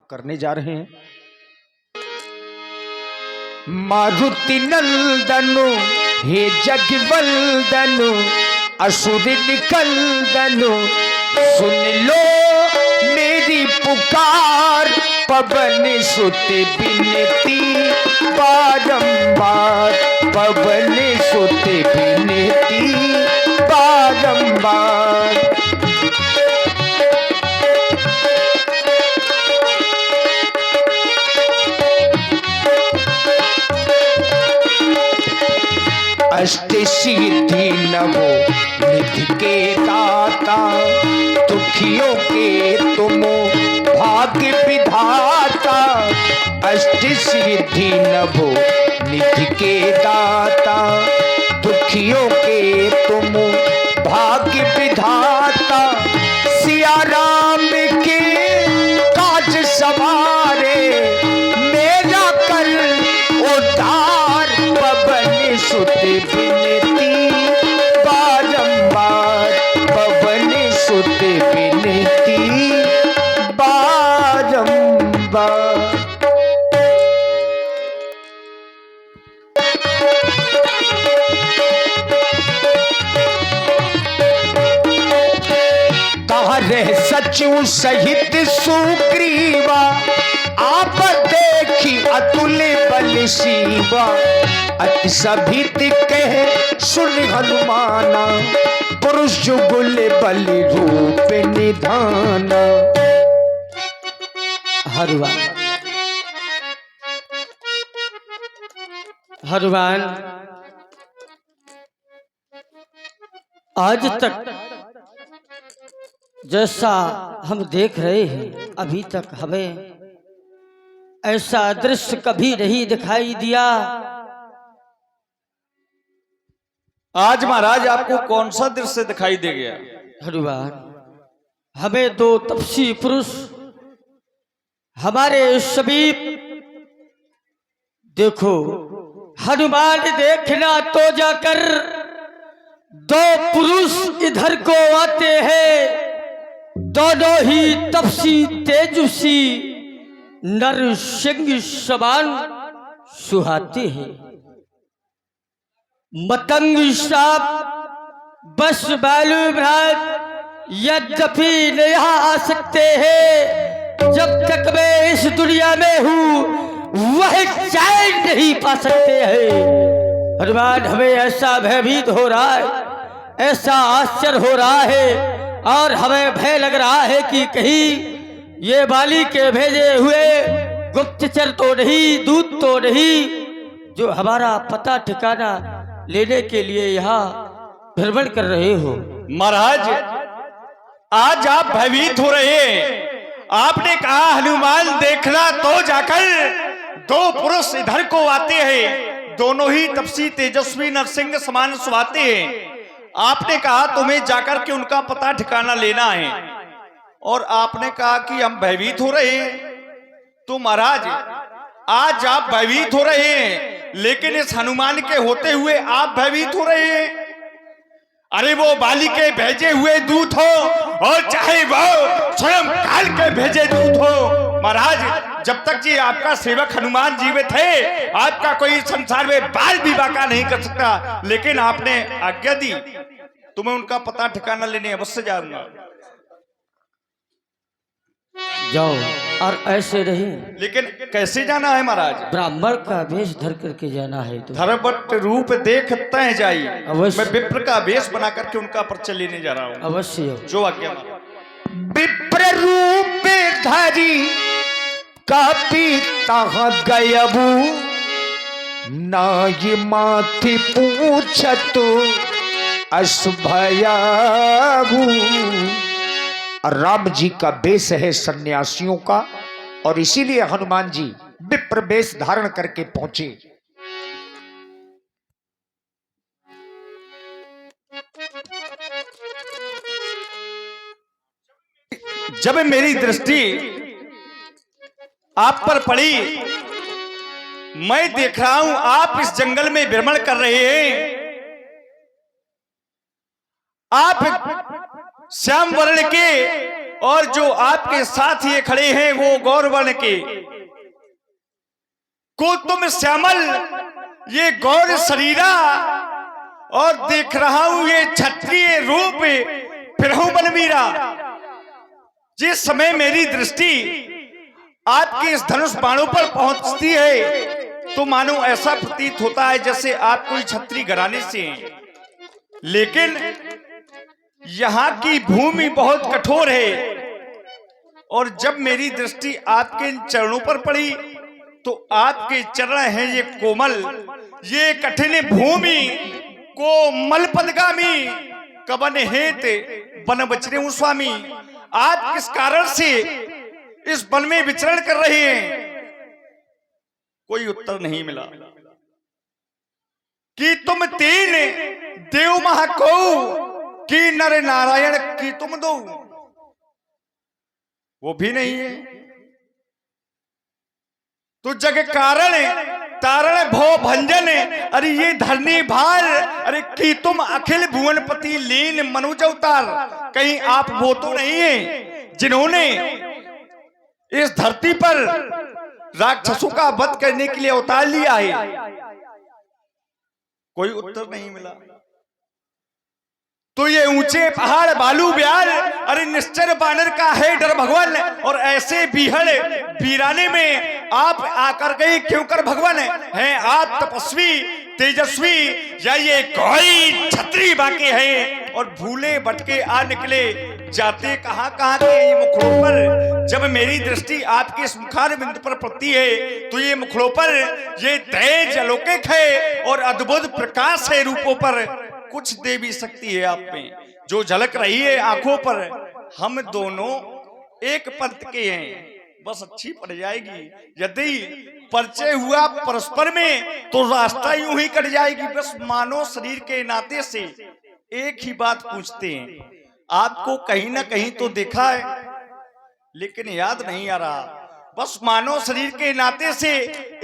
करने जा रहे हैं। मारुति नंदनु हे जगवंदनु असुर निकंदनु सुन लो मेरी पुकार, पवन सुत बिनती बारंबार, पवन सुत बिनती बारंबार। अष्ट सिद्धि नवो निधि के दाता, दुखियों के तुम भाग्य विधाता। अष्ट सिद्धि नवो निधि के दाता, दुखियों के तुम भाग्य विधाता। सिया राम के काज सवारे, मेरा कर उद्धार, पवन सुत बिनती बारंबार, पवन सुत बिनती बारंबार। तारे सचिव सहित सुग्रीवा, आप देखी अतुल बल शिवा। अति सभित कहे सुन हनुमाना, पुरुष जुगुल बल रूप निधाना। हनुमान हनुमान आज तक जैसा हम देख रहे हैं, अभी तक हमें ऐसा दृश्य कभी नहीं दिखाई दिया। आज महाराज आपको कौन सा दृश्य दिखाई दे गया? हनुमान, हमें दो तपस्वी पुरुष हमारे समीप, देखो हनुमान देखना तो जाकर दो पुरुष इधर को आते हैं, दोनों ही तपस्वी तेजस्वी नरसिंह समान सुहाते हैं। मतंग साहब बस बालूभ्रात यद्यपि नहीं आ सकते हैं, जब तक मैं इस दुनिया में हूँ वह चैन नहीं पा सकते हैं। हनुमान, हमें ऐसा भयभीत हो रहा है, ऐसा आश्चर्य हो रहा है, और हमें भय लग रहा है कि कहीं ये बाली के भेजे हुए गुप्तचर तो नहीं, दूत तो नहीं, जो हमारा पता ठिकाना लेने के लिए यहाँ भ्रमण कर रहे हो। महाराज, आज आप भयभीत हो रहे हैं। आपने कहा हनुमान देखना तो जाकर दो पुरुष इधर को आते हैं, दोनों ही तपस्वी तेजस्वी नरसिंह समान सुहाते हैं। आपने कहा तुम्हें जाकर के उनका पता ठिकाना लेना है, और आपने कहा कि हम भयभीत हो रहे हैं। तो महाराज, आज आप भयभीत हो रहे हैं, लेकिन इस हनुमान के होते हुए आप भयभीत हो रहे हैं। अरे वो बाली के भेजे हुए दूत हो, और चाहे वो स्वयं काल के भेजे दूत हो, महाराज जब तक जी आपका सेवक हनुमान जीवित है, आपका कोई संसार में बाल भी बाका नहीं कर सकता। लेकिन आपने आज्ञा दी, तुम्हें उनका पता ठिकाना लेने अवश्य जाऊंगा। जाओ, और ऐसे नहीं। लेकिन कैसे जाना है महाराज? ब्राह्मण का वेश धर करके जाना है। तो धर्मवत रूप देख तय जाई। अवश्य। मैं विप्र का वेश बना करके उनका परिचय लेने जा रहा हूँ। अवश्य। जो आज्ञा। विप्र रूप धरी कपिता गयबू, नाई माथि पूछत अशुभयाबू। राम जी का वेश है सन्यासियों का, और इसीलिए हनुमान जी विप्र वेश धारण करके पहुंचे। जब मेरी दृष्टि आप पर पड़ी, मैं देख रहा हूं आप इस जंगल में भ्रमण कर रहे हैं। आप श्याम वर्ण के और जो आपके साथ ये खड़े हैं वो गौर वर्ण के, को तुम श्यामल ये गौर शरीरा, और देख रहा हूं ये क्षत्रिय रूप फिर हूं बलवीरा। जिस समय मेरी दृष्टि आपके इस धनुष बाणों पर पहुंचती है तो मानो ऐसा प्रतीत होता है जैसे आप कोई क्षत्रिय घराने से हैं, लेकिन यहां की भूमि बहुत कठोर है। और जब मेरी दृष्टि आपके इन चरणों पर पड़ी तो आपके चरण हैं ये कोमल, ये कठिन भूमि को मलपदगामी कबन हेत बन बचरे स्वामी। आप किस कारण से इस वन में विचरण कर रहे हैं? कोई उत्तर नहीं मिला। कि तुम तीन देव महाको कि नर नारायण की तुम दो, वो भी नहीं है। तो जग कारण तारण भो भंजन, अरे ये धरनी भार, अरे की तुम अखिल भुवनपति लीन मनुज अवतार। कहीं आप वो तो नहीं है जिन्होंने इस धरती पर राक्षसों का वध करने के लिए अवतार लिया है? कोई उत्तर नहीं मिला। तो ये ऊंचे पहाड़ बालू ब्याल, अरे निश्चर बानर का है डर भगवान, और ऐसे बीहड़ वीराने में आप आकर गए क्यों कर भगवान? हैं आप तपस्वी तेजस्वी या ये कोई छत्री बाकी है? और भूले भटके आ निकले जाते कहां कहां के ये मुखड़ों पर। जब मेरी दृष्टि आपके इस मुखार बिंदु पर पड़ती है तो ये मुखड़ों पर ये तेज अलौकिक है और अद्भुत प्रकाश है रूपों पर। कुछ देवी शक्ति है आप में जो झलक रही है आंखों पर। हम दोनों एक पंथ के हैं, बस अच्छी पड़ जाएगी। यदि परिचय हुआ परस्पर में तो रास्ता यूं ही कट जाएगी। बस मानव शरीर के नाते से एक ही बात पूछते हैं, आपको कहीं ना कहीं तो देखा है लेकिन याद नहीं आ रहा। बस मानव शरीर के नाते से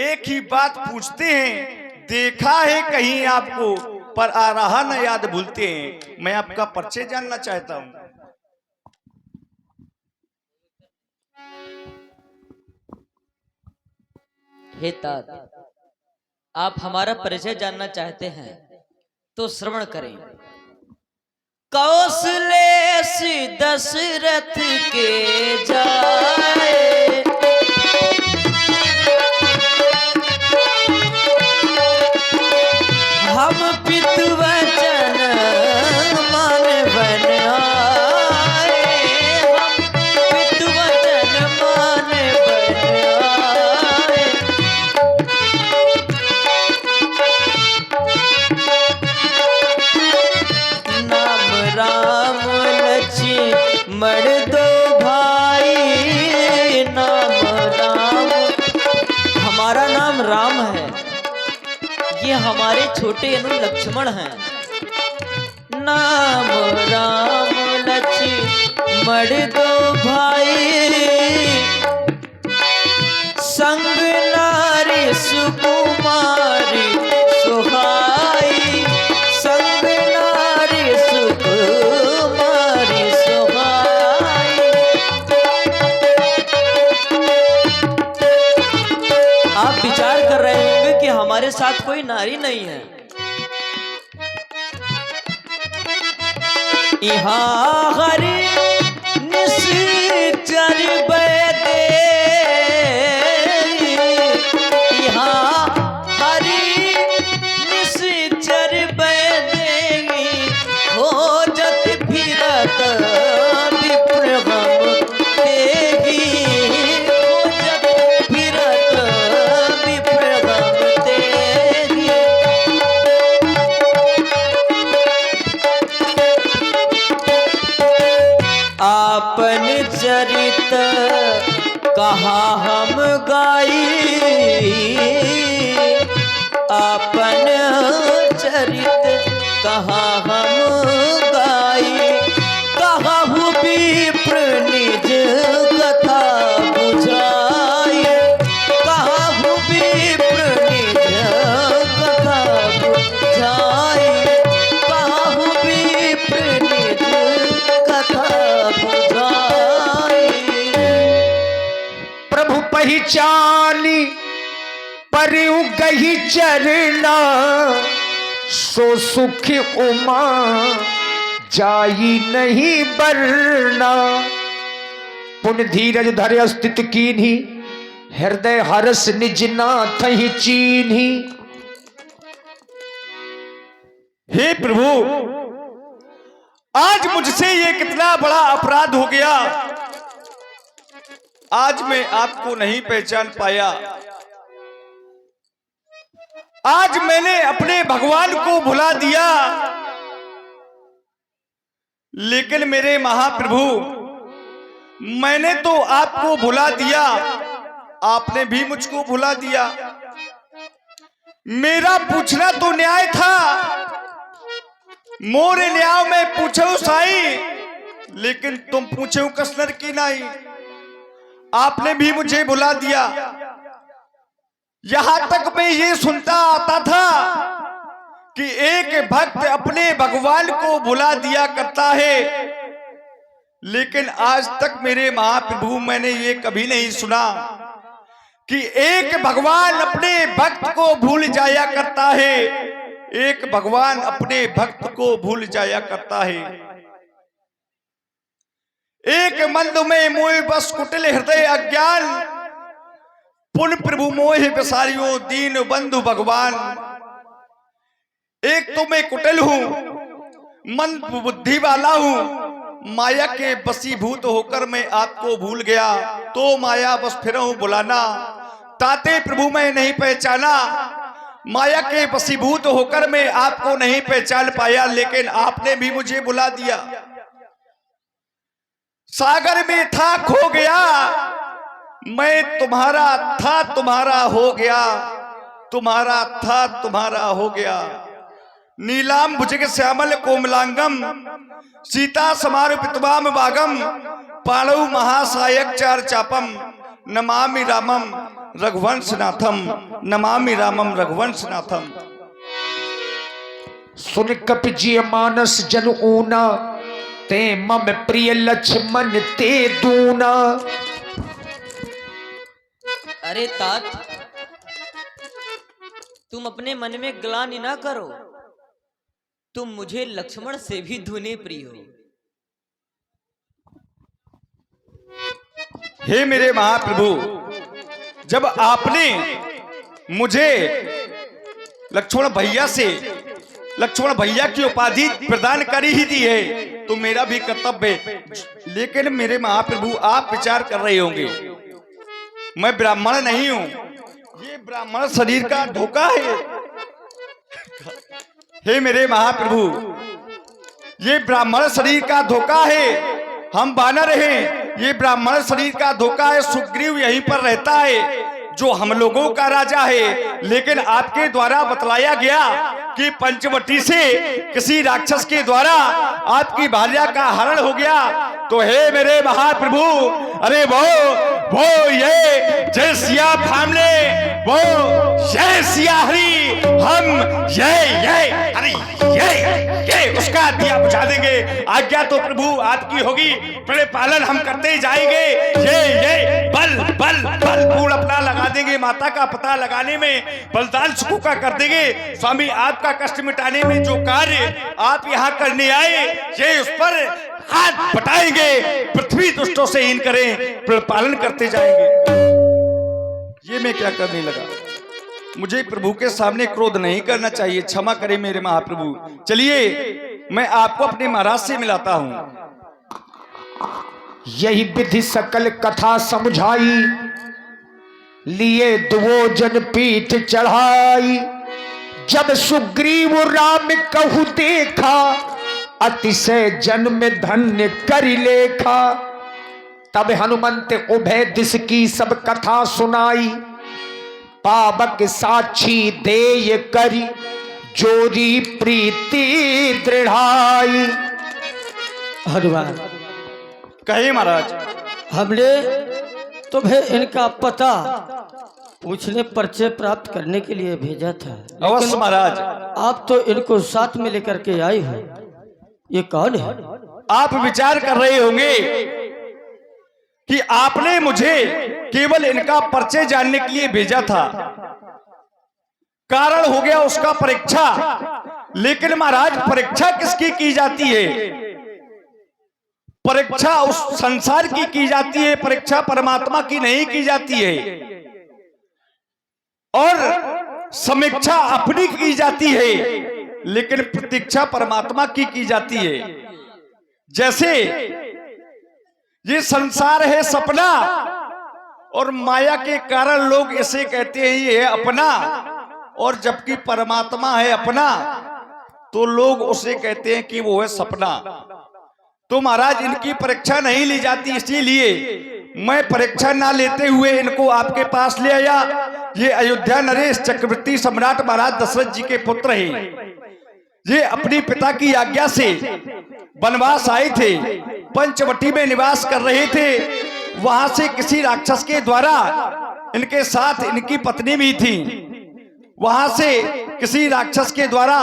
एक ही बात पूछते हैं, देखा है कहीं आपको पर आ रहा न याद भूलते हैं। मैं आपका परिचय जानना चाहता हूं। हे तात, आप हमारा परिचय जानना चाहते हैं तो श्रवण करें। कौशलेय दशरथ के जाए, हम पितु वचन मान बन आए, हम पितु वचन मान बन आए। नाम राम लक्ष्मण दो भाई, नाम राम, हमारा नाम राम है, ये हमारे छोटे अनु लक्ष्मण हैं। नाम राम लक्ष्मण दो भाई, संग नारी सुकुमारी सुहाई, संग नारी सुकुमारी सुहाई। आप विचार कर रहे होंगे कि हमारे साथ कोई नारी नहीं है। यहाँ हरि निश्चर बैदे, यहाँ हरि निश्चर बैदे, हो जत फिरत विप्र हम तेगी, हो जत फिरत विप्र हम तेगी। आपन चरित कहा हम गाई, आपन चरित कहा हम गाई। कहु विप्र निज कथा बुझाई, कहु विप्र निज कथा बुझाई, कहु विप्र निज कथा बुझाई। चाली पर गही चरना, सो सुख उमा जाई नहीं बरना। पुन धीरज धरे अस्तित कीन्ही, हृदय हरस निज नाथ ही चीन्ही। हे प्रभु, आज मुझसे ये कितना बड़ा अपराध हो गया। आज मैं आपको नहीं पहचान पाया। आज मैंने अपने भगवान को भुला दिया। लेकिन मेरे महाप्रभु, मैंने तो आपको भुला दिया, आपने भी मुझको भुला दिया। मेरा पूछना तो न्याय था, मोरे न्याय में पूछो साई, लेकिन तुम पूछो कसनर की नहीं। आपने भी मुझे भुला दिया। यहां तक मैं ये सुनता आता था कि एक भक्त अपने भगवान को भुला दिया करता है, लेकिन आज तक मेरे महाप्रभु मैंने ये कभी नहीं सुना कि एक भगवान अपने भक्त को भूल जाया करता है। एक भगवान अपने भक्त को भूल जाया करता है। एक मंद में मोह बस कुटिल हृदय अज्ञान, पुन प्रभु मोह बेसारियों दीन बंधु भगवान। एक तो मैं कुटिल हूं, मंद बुद्धि वाला हूं, माया के बसीभूत होकर मैं आपको भूल गया, तो माया बस फिर हूं बुलाना। ताते प्रभु मैं नहीं पहचाना, माया के बसीभूत होकर मैं आपको नहीं पहचान पाया, लेकिन आपने भी मुझे बुला दिया। सागर में था खो गया, मैं तुम्हारा था तुम्हारा हो गया, तुम्हारा था तुम्हारा हो गया। नीलाम भुजग श्यामल कोमलांगम, सीता समारूपितवाम भागम, पाणौ महासायक चार चापम, नमामि रामम रघुवंशनाथम, नमामि रामम रघुवंशनाथम। सुन कपिजीय मानस जन ऊना, ते मम प्रिय लक्ष्मण ते दूना। अरे तात, तुम अपने मन में ग्लानि ना करो, तुम मुझे लक्ष्मण से भी धुने प्रिय हो। हे मेरे महाप्रभु, जब आपने मुझे लक्ष्मण भैया से लक्ष्मण भैया की उपाधि प्रदान कर ही दी है, तो मेरा भी कर्तव्य है। लेकिन मेरे महाप्रभु, आप विचार कर रहे होंगे मैं ब्राह्मण नहीं हूं, ये ब्राह्मण शरीर का धोखा है। हे मेरे महाप्रभु, ये ब्राह्मण शरीर का धोखा है। हम बानर हैं, ये ब्राह्मण शरीर का धोखा है। सुग्रीव यहीं पर रहता है, जो हम लोगों का राजा है। लेकिन आपके द्वारा बतलाया गया कि पंचवटी से किसी राक्षस के द्वारा आपकी भार्या का हरण हो गया। तो हे मेरे महाप्रभु, अरे वो ये जय सिया फामले, वो जय सिया हरि, हम ये अरे ये उसका दिया बुझा देंगे। आज्ञा तो प्रभु आपकी होगी, पालन हम करते ही जाएंगे। ये बल बल बल पूर्ण अपना लगा देंगे, माता का पता लगाने में बलिदान सुखों का कर देंगे। स्वामी, आपका कष्ट मिटाने में जो कार्य आप यहाँ करने आए, ये उस पर हाथ बटाएंगे। पृथ्वी दुष्टों से हीन करें, पालन करते जाएंगे। ये मैं क्या करने लगा? मुझे प्रभु के सामने क्रोध नहीं करना चाहिए। क्षमा करें मेरे महाप्रभु। चलिए मैं आपको अपने महाराज से मिलाता हूं। यही विधि सकल कथा समझाई, लिए दुवो जन पीठ चढ़ाई। जब सुग्रीव राम कहु देखा, अतिशय जन में धन्य करि लेखा। तब हनुमंत उभय दिश की सब कथा सुनाई, पावक साक्षी देय करी जोरी प्रीति दृढ़ाई। हनुमान, कहे महाराज। हमने तुम्हें इनका पता पूछने परिचय प्राप्त करने के लिए भेजा था। अवश्य महाराज। आप तो इनको साथ में लेकर के आए हो, ये कौन है? आप विचार कर रहे होंगे कि आपने मुझे केवल इनका परिचय जानने के लिए भेजा था। कारण हो गया उसका परीक्षा। लेकिन महाराज परीक्षा किसकी की जाती है? परीक्षा उस संसार की जाती है, परीक्षा परमात्मा की नहीं की जाती है। और समीक्षा अपनी की जाती है, लेकिन प्रतीक्षा परमात्मा की जाती है। जैसे ये संसार है सपना, और माया के कारण लोग इसे कहते हैं ये है अपना, और जबकि परमात्मा है अपना तो लोग उसे कहते हैं कि वो है सपना। तो महाराज इनकी परीक्षा नहीं ली जाती, इसीलिए मैं परीक्षा ना लेते हुए इनको आपके पास ले आया। ये अयोध्या नरेश चक्रवर्ती सम्राट महाराज दशरथ जी के पुत्र हैं। ये अपनी पिता की आज्ञा से वनवास आए थे, पंचवटी में निवास कर रहे थे। वहां से किसी राक्षस के द्वारा इनके साथ इनकी पत्नी भी थी, वहां से किसी राक्षस के द्वारा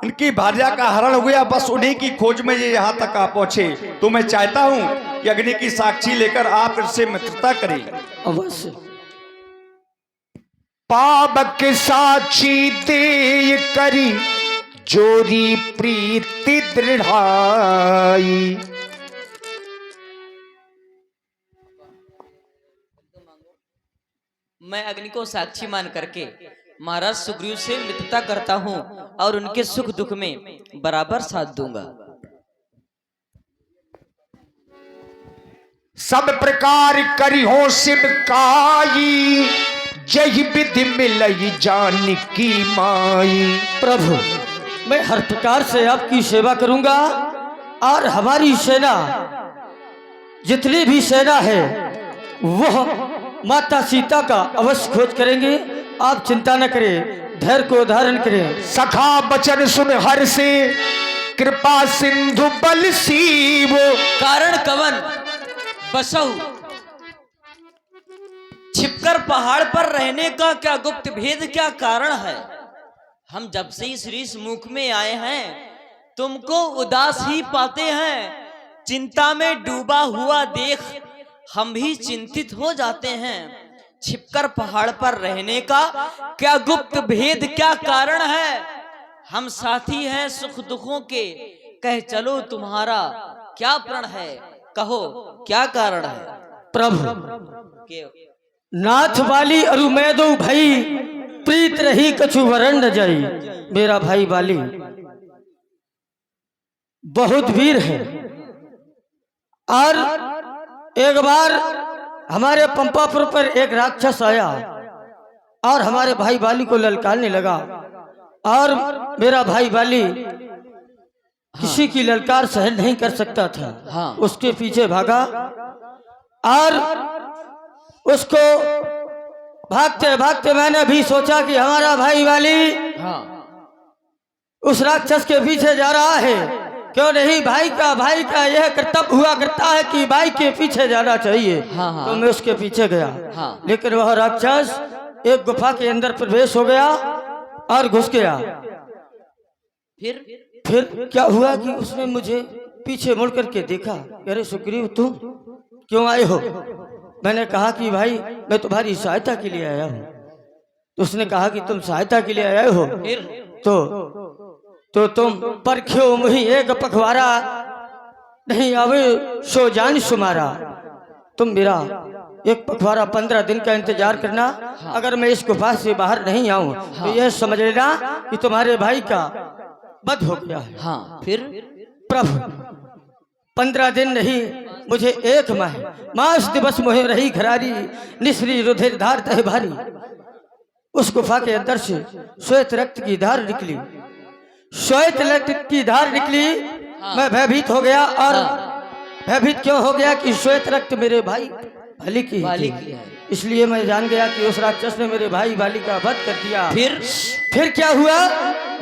इनकी भार्या का हरण हो गया। बस उन्हीं की खोज में ये यहाँ तक आ पहुंचे। तो मैं चाहता हूं कि अग्नि की साक्षी लेकर आप इनसे मित्रता करें। अवश्य। पावक साक्षी दे करी जोरी प्रीति दृढ़ाई। मैं अग्नि को साक्षी मान करके महाराज सुग्रीव से मित्रता करता हूँ और उनके सुख दुख में बराबर साथ दूंगा। सब प्रकार करी हो शिव काई, जय विधि मिलई जान की माई। प्रभु, मैं हर प्रकार से आपकी सेवा करूंगा, और हमारी सेना जितनी भी सेना है वह माता सीता का अवश्य खोज करेंगे। आप चिंता न करें, धैर्य को धारण करें। सखा बचन सुन हर से कृपा सिंधु बल सीव। कारण कवन बसहु छिपकर पहाड़ पर रहने का क्या गुप्त भेद, क्या कारण है? हम जब से इस ऋषि मुख में आए हैं तुमको उदास ही पाते हैं। चिंता में डूबा हुआ देख हम भी चिंतित हो जाते हैं। छिपकर पहाड़ पर रहने का क्या गुप्त भेद, क्या कारण है? हम साथी हैं सुख दुखों के, कह चलो तुम्हारा क्या प्रण है? कहो क्या कारण है? प्रभु, नाथ वाली अरु मैं दो भाई, प्रीत रही कछु वरण न जाई। मेरा भाई वाली बहुत वीर है, और एक बार हमारे पंपापुर पर एक राक्षस आया और हमारे भाई बाली को ललकारने लगा, और मेरा भाई बाली किसी की ललकार सहन नहीं कर सकता था। हाँ। उसके पीछे भागा, और उसको भागते भागते मैंने भी सोचा कि हमारा भाई बाली हाँ। उस राक्षस के पीछे जा रहा है, क्यों नहीं भाई का यह कर्तव्य हुआ करता है कि भाई के पीछे जाना चाहिए। हाँ, हाँ। तो मैं उसके पीछे गया। हाँ। लेकिन वह राक्षस एक गुफा के अंदर प्रवेश हो गया और घुस गया। फिर क्या हुआ कि उसने मुझे पीछे मुड़ करके देखा। अरे सुग्रीव, तुम क्यों आए हो? मैंने कहा कि भाई मैं तुम्हारी सहायता के लिए आया हूँ। तो उसने कहा कि तुम सहायता के लिए आए हो, तो तुम परख्यो मुही एक पखवारा, नहीं आवे सो जान सुमारा। तुम मेरा एक पखवारा 15 दिन का इंतजार करना। हाँ। अगर मैं इस गुफा से बाहर नहीं आऊं तो यह समझ लेना कि तुम्हारे भाई का वध हो गया है। हाँ। फिर प्रभु, 15 दिन नहीं, मुझे 1 मास दिवस मोहे रही घरारी, निश्री रुधिर धार तह भारी। उस गुफा के अंदर से श्वेत रक्त की धार निकली, श्वेत रक्त की धार निकली। हाँ। मैं भयभीत हो गया, और भयभीत क्यों हो गया कि श्वेत रक्त मेरे भाई बाली की है। इसलिए मैं जान गया कि उस राक्षस ने मेरे भाई बाली का वध कर दिया। फिर क्या हुआ?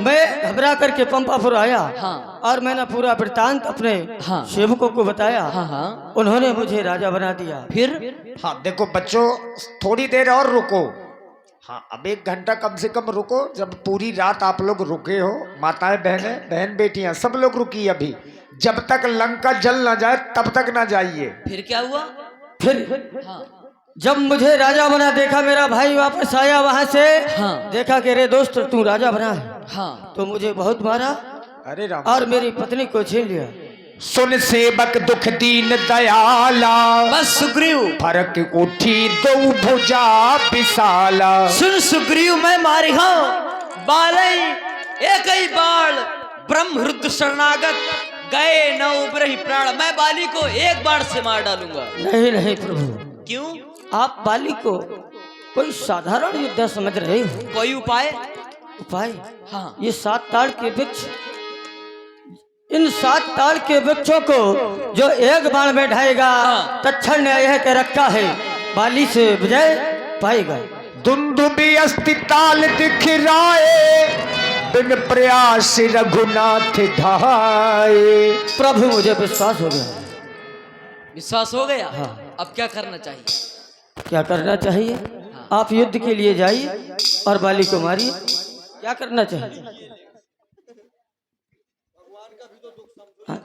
मैं घबरा करके पंपापुर आया। हाँ। और मैंने पूरा वृत्तांत अपने हाँ। सेवकों को बताया। हाँ, हाँ। उन्होंने मुझे राजा बना दिया। फिर हाँ देखो बच्चों, थोड़ी देर और रुको। हाँ, अब 1 घंटा कम से कम रुको। जब पूरी रात आप लोग रुके हो, माताएं बहनें, बहन बेटियां सब लोग रुकी अभी। जब तक लंका जल ना जाए तब तक ना जाइए। फिर क्या हुआ? फिर हाँ। जब मुझे राजा बना देखा, मेरा भाई वापस आया वहां से, हाँ। देखा कि रे दोस्त तू राजा बना है, हाँ। तो मुझे बहुत मारा अरे राम, और मेरी पत्नी को छीन लिया। सुन सेवक दुख दीन दयाला, बस सुग्रीव, फरक उठी दो भुजा विशाला। सुन सुग्रीव, मैं मारी हूँ बालई एक ही बाण, ब्रह्म रुद्र शरणागत गए न उबरहि प्राण। मैं बाली को एक बाण से मार डालूंगा। नहीं नहीं प्रभु, क्यों? आप बाली को कोई साधारण योद्धा समझ रहे हो। कोई उपाय? उपाय? हाँ। ये 7 ताड़ के वृक्ष, इन 7 ताड़ के वृक्षों को जो एक बाण में ढाएगा, हाँ। तक्षण ने यह कह रखा है बाली से विजय पाएगा। दुंदुबी अस्ति ताल दिखराए, बिन प्रयास रघुनाथ धाये। प्रभु मुझे विश्वास हो गया। विश्वास हो गया? हाँ। अब क्या करना चाहिए? क्या करना चाहिए? आप युद्ध के लिए जाइए और बाली को मारिए। क्या करना चाहिए? हाँ।